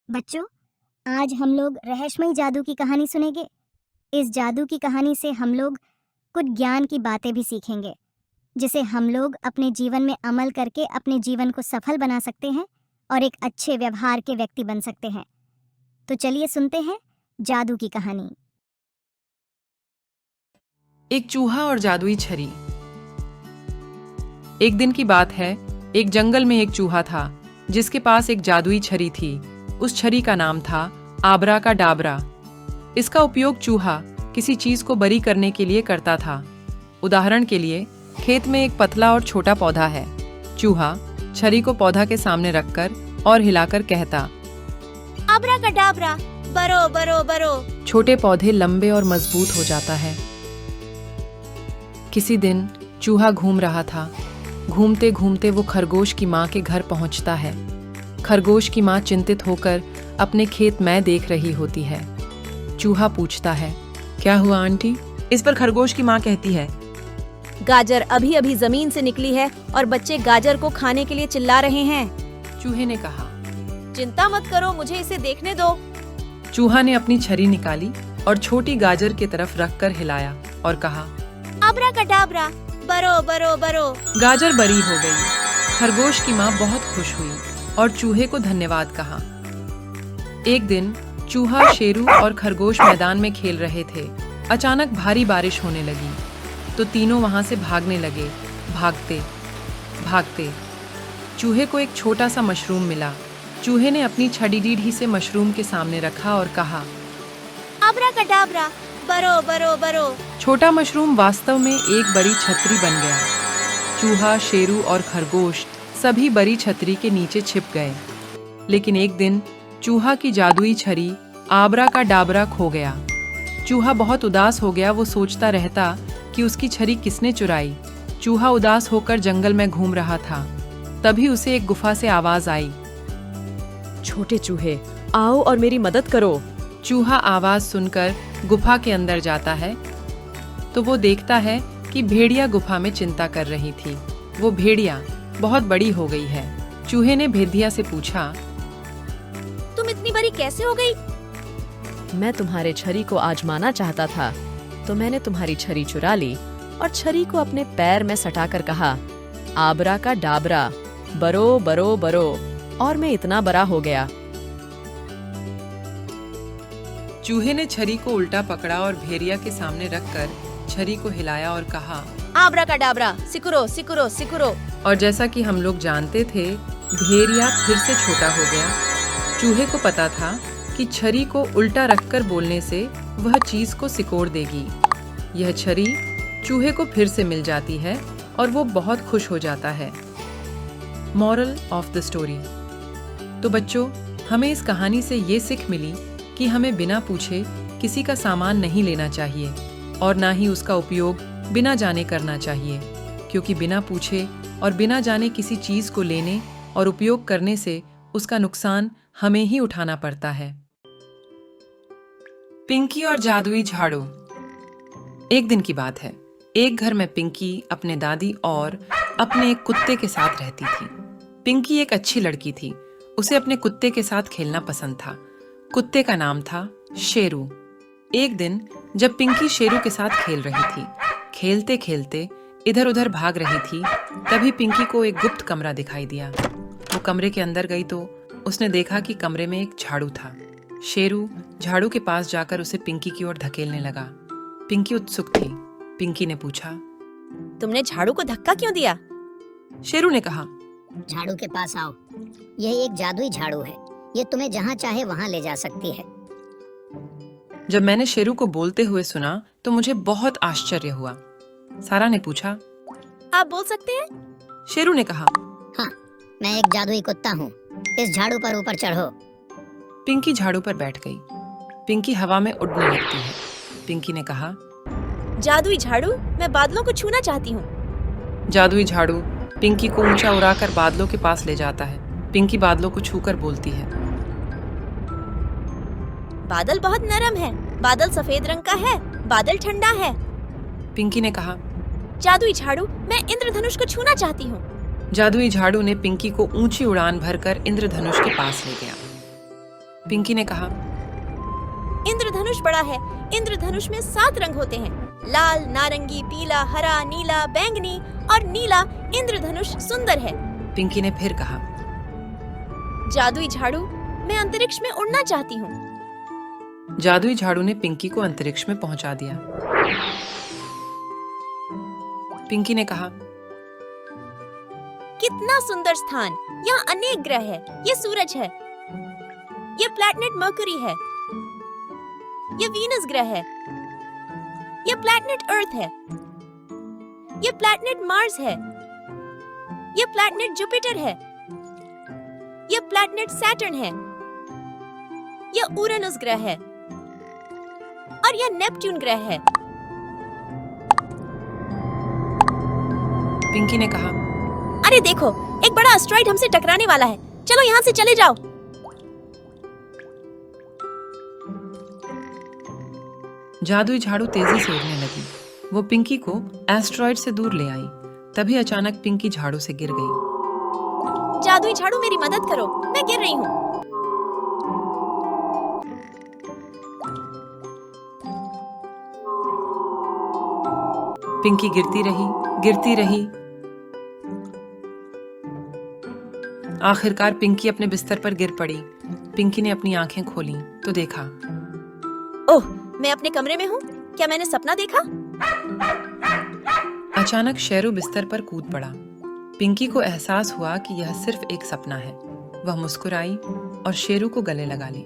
बच्चों, आज हम लोग रहस्यमयी जादू की कहानी सुनेंगे। इस जादू की कहानी से हम लोग कुछ ज्ञान की बातें भी सीखेंगे, जिसे हम लोग अपने जीवन में अमल करके अपने जीवन को सफल बना सकते हैं और एक अच्छे व्यवहार के व्यक्ति बन सकते हैं। तो चलिए सुनते हैं जादू की कहानी। एक चूहा और जादुई छड़ी। एक दिन की बात है, एक जंगल में एक चूहा था जिसके पास एक जादुई छड़ी थी। उस छड़ी का नाम था आबरा का डाबरा। इसका उपयोग चूहा किसी चीज को बरी करने के लिए करता था। उदाहरण के लिए, खेत में एक पतला और छोटा पौधा है। चूहा छड़ी को पौधा के सामने रखकर और हिलाकर कहता, आबरा का डाबरा, बरो बरो बरो। छोटे पौधे लंबे और मजबूत हो जाता है। किसी दिन चूहा घूम रहा था। घूमते घूमते वो खरगोश की माँ के घर पहुंचता है। खरगोश की माँ चिंतित होकर अपने खेत में देख रही होती है। चूहा पूछता है, क्या हुआ आंटी? इस पर खरगोश की माँ कहती है, गाजर अभी अभी जमीन से निकली है और बच्चे गाजर को खाने के लिए चिल्ला रहे हैं। चूहे ने कहा। चिंता मत करो, मुझे इसे देखने दो। चूहा ने अपनी छड़ी निकाली और छोटी गाजर की तरफ रखकर हिलाया और कहा, आबरा का डाबरा, बरो बरो बरो। गाजर बरी हो गई। खरगोश की माँ बहुत खुश हुई और चूहे को धन्यवाद कहा। एक दिन चूहा, शेरू और खरगोश मैदान में खेल रहे थे। अचानक भारी बारिश होने लगी तो तीनों वहां से भागने लगे। भागते भागते चूहे को एक छोटा सा मशरूम मिला। चूहे ने अपनी छड़ी रीढ़ से मशरूम के सामने रखा और कहा, आबरा का डाबरा, बरो बरो बरो। छोटा मशरूम वास्तव में एक बड़ी छतरी बन गया। चूहा, शेरू और खरगोश सभी बड़ी छतरी के नीचे छिप गए। लेकिन एक दिन चूहा की जादुई छड़ी आबरा का डाबरा खो गया। चूहा बहुत उदास हो गया। वो सोचता रहता कि उसकी छड़ी किसने चुराई। चूहा उदास होकर जंगल में घूम रहा था। तभी उसे एक गुफा से आवाज आई, छोटे चूहे, आओ और मेरी मदद करो। चूहा आवाज सुनकर गुफा के अंदर जाता है तो वो देखता है कि भेड़िया गुफा में चिंता कर रही थी। वो भेड़िया बहुत बड़ी हो गई है। चूहे ने भेड़िया से पूछा, तुम इतनी बड़ी कैसे हो गई? मैं तुम्हारे छड़ी को आजमाना चाहता था तो मैंने तुम्हारी छड़ी चुरा ली और छड़ी को अपने पैर में सटाकर कहा, आबरा का डाबरा, बरो बरो बरो, और मैं इतना बड़ा हो गया। चूहे ने छड़ी को उल्टा पकड़ा और भेड़िया के सामने रखकर छड़ी को हिलाया और कहा, आबरा का डाबरा, सिकुरो सिकुरो सिकुरो। और जैसा कि हम लोग जानते थे, भेड़िया फिर से छोटा हो गया। चूहे को पता था कि छड़ी को उल्टा रखकर बोलने से वह चीज को सिकोड़ देगी। यह छड़ी चूहे को फिर से मिल जाती है और वो बहुत खुश हो जाता है। Moral of the story. तो बच्चों, हमें इस कहानी से ये सीख मिली कि हमें बिना पूछे किसी का सामान नहीं लेना चाहिए और ना ही उसका उपयोग बिना जाने करना चाहिए, क्योंकि बिना पूछे और बिना जाने किसी चीज को लेने और उपयोग करने से उसका नुकसान हमें ही उठाना पड़ता है। पिंकी और जादुई झाड़ू। एक दिन की बात है, एक घर में पिंकी अपने दादी और अपने एक कुत्ते के साथ रहती थी। पिंकी एक अच्छी लड़की थी। उसे अपने कुत्ते के साथ खेलना पसंद था। कुत्ते का नाम था शेरू। एक दिन जब पिंकी शेरू के साथ खेल रही थी, खेलते खेलते इधर उधर भाग रही थी, तभी पिंकी को एक गुप्त कमरा दिखाई दिया। वो कमरे के अंदर गई तो उसने देखा कि कमरे में एक झाड़ू था। शेरू झाड़ू के पास जाकर उसे पिंकी की ओर धकेलने लगा। पिंकी उत्सुक थी। पिंकी ने पूछा, तुमने झाड़ू को धक्का क्यों दिया? शेरू ने कहा, झाड़ू के पास आओ, यह एक जादुई झाड़ू है। ये तुम्हें जहाँ चाहे वहाँ ले जा सकती है। जब मैंने शेरू को बोलते हुए सुना तो मुझे बहुत आश्चर्य हुआ। सारा ने पूछा, आप बोल सकते हैं? शेरू ने कहा, हाँ, मैं एक जादुई कुत्ता हूँ। इस झाड़ू पर ऊपर चढ़ो। पिंकी झाड़ू पर बैठ गई। पिंकी हवा में उड़ने लगती है। पिंकी ने कहा, जादुई झाड़ू, मैं बादलों को छूना चाहती हूँ। जादुई झाड़ू पिंकी को ऊंचा उड़ाकर बादलों के पास ले जाता है। पिंकी बादलों को छूकर बोलती है, बादल बहुत नरम है, बादल सफेद रंग का है, बादल ठंडा है। पिंकी ने कहा, जादुई झाड़ू, मैं इंद्रधनुष को छूना चाहती हूँ। जादुई झाड़ू ने पिंकी को ऊंची उड़ान भरकर इंद्रधनुष के पास ले गया। पिंकी ने कहा। इंद्रधनुष बड़ा है। इंद्रधनुष में 7 रंग होते हैं, लाल, नारंगी, पीला, हरा, नीला, बैंगनी और नीला। इंद्रधनुष सुंदर है। पिंकी ने फिर कहा। जादुई झाड़ू, मैं अंतरिक्ष में उड़ना चाहती हूँ। जादुई झाड़ू ने पिंकी को अंतरिक्ष में पहुंचा दिया। पिंकी ने कहा। कितना सुंदर स्थान, यहाँ अनेक ग्रह है। ये सूरज है, ये प्लैनेट मर्क्यूरी है, ये वीनस ग्रह है, ये प्लैनेट अर्थ है, ये प्लैनेट मार्स है, ये प्लैनेट जुपिटर है, ये प्लैनेट सैटर्न है, ये यूरेनस ग्रह है और ये नेपट्यून ग्रह है। पिंकी ने कहा। अरे देखो, एक बड़ा एस्टेरॉइड हमसे टकराने वाला है। चलो यहाँ से चले जाओ। जादुई झाड़ू तेजी से उड़ने लगी। वो पिंकी को एस्टेरॉइड से दूर ले आई। तभी अचानक पिंकी झाड़ू से गिर गई। जादुई झाड़ू, मेरी मदद करो, मैं गिर रही हूँ। पिंकी गिरती रही। आखिरकार पिंकी अपने बिस्तर पर गिर पड़ी। पिंकी ने अपनी आंखें खोली तो देखा। ओह, मैं अपने कमरे में हूँ। क्या मैंने सपना देखा? अचानक शेरू बिस्तर पर कूद पड़ा। पिंकी को एहसास हुआ कि यह सिर्फ एक सपना है। वह मुस्कुराई और शेरू को गले लगा ली।